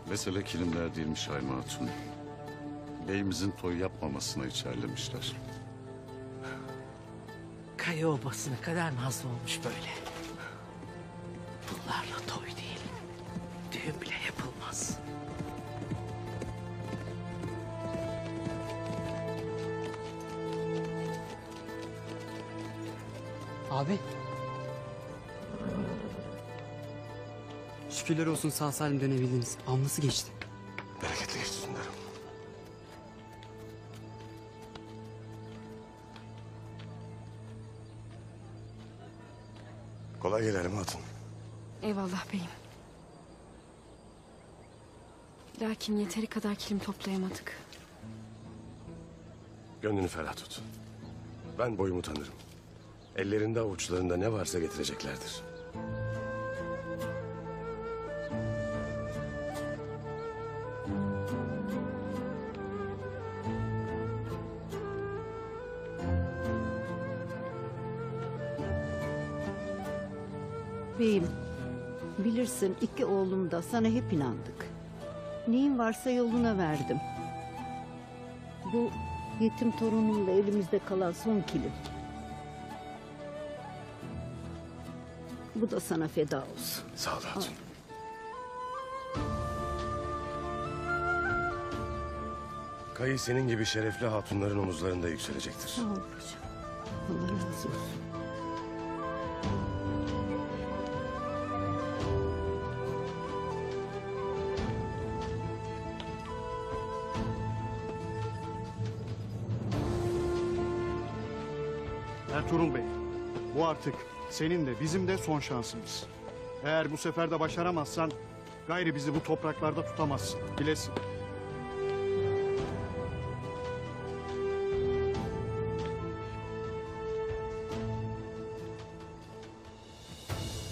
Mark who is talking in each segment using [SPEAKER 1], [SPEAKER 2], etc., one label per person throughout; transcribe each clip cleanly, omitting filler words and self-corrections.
[SPEAKER 1] Mesele kilimler değilmiş Hayma Hatun. Beyimizin toy yapmamasına içerlemişler.
[SPEAKER 2] Kaya obası ne kadar nazlı olmuş böyle. Bunlarla toy değil, düğün bile yapılmaz.
[SPEAKER 3] Abi. Şükürler olsun sağ salim dönebildiniz. Av nasıl geçti?
[SPEAKER 4] Bereketli geçti Dündar'ım. Kolay gelelim Hatun.
[SPEAKER 5] Eyvallah beyim. Lakin yeteri kadar kilim toplayamadık.
[SPEAKER 4] Gönlünü ferah tut. Ben boyumu tanırım. Ellerinde avuçlarında ne varsa getireceklerdir.
[SPEAKER 6] Beyim, bilirsin iki oğlum da sana hep inandık. Neyin varsa yoluna verdim. Bu yetim torunumla elimizde kalan son kilim. Bu da sana feda olsun.
[SPEAKER 4] Sağ ol Hatun. Kayı senin gibi şerefli hatunların omuzlarında yükselecektir.
[SPEAKER 6] Sağ ol hocam. Allah razı olsun.
[SPEAKER 7] Ertuğrul Bey, bu artık senin de bizim de son şansımız. Eğer bu sefer de başaramazsan gayrı bizi bu topraklarda tutamazsın. Bilesin.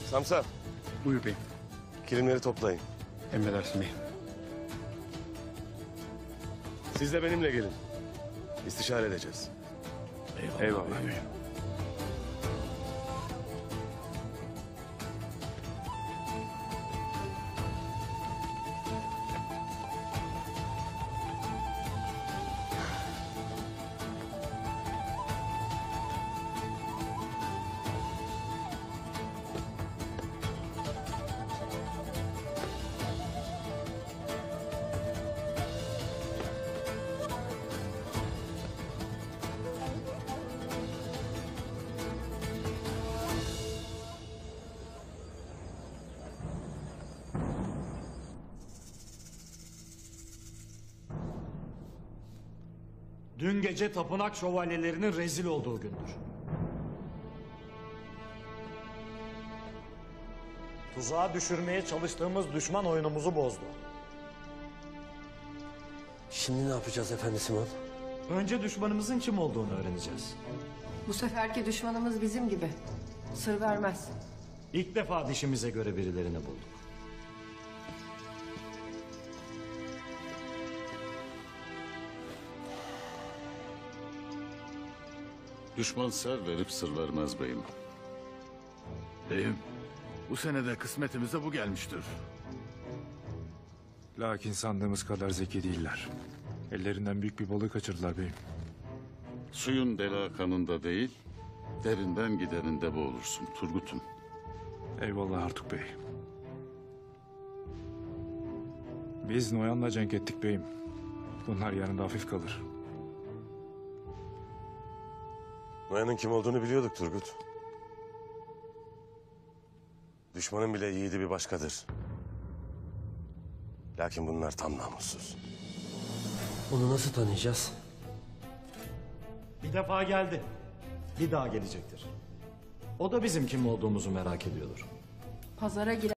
[SPEAKER 4] Samsa,
[SPEAKER 7] Buyur beyim.
[SPEAKER 4] kilimleri toplayın.
[SPEAKER 7] Emredersin beyim.
[SPEAKER 4] Siz de benimle gelin. İstişare edeceğiz.
[SPEAKER 7] Eyvallah beyim.
[SPEAKER 8] Dün gece tapınak şövalyelerinin rezil olduğu gündür. Tuzağa düşürmeye çalıştığımız düşman oyunumuzu bozdu.
[SPEAKER 9] Şimdi ne yapacağız Efendi Simon?
[SPEAKER 8] Önce düşmanımızın kim olduğunu öğreneceğiz.
[SPEAKER 10] Bu seferki düşmanımız bizim gibi. Sır vermez.
[SPEAKER 8] İlk defa dişimize göre birilerini bulduk.
[SPEAKER 1] Düşman ser verip sır vermez beyim.
[SPEAKER 11] Beyim, bu sene de kısmetimize bu gelmiştir.
[SPEAKER 12] Lakin sandığımız kadar zeki değiller. Ellerinden büyük bir balığı kaçırdılar beyim.
[SPEAKER 1] Suyun dela kanında değil, derinden giderinde boğulursun Turgut'um.
[SPEAKER 12] Eyvallah Artuk Bey. Biz Noyan'la cenk ettik beyim. Bunlar yanında hafif kalır.
[SPEAKER 4] Noyan'ın kim olduğunu biliyorduk Turgut. Düşmanın bile yiğidi bir başkadır. Lakin bunlar tam namussuz.
[SPEAKER 9] Onu nasıl tanıyacağız?
[SPEAKER 8] Bir defa geldi. Bir daha gelecektir. O da bizim kim olduğumuzu merak ediyordur.
[SPEAKER 10] Pazara giren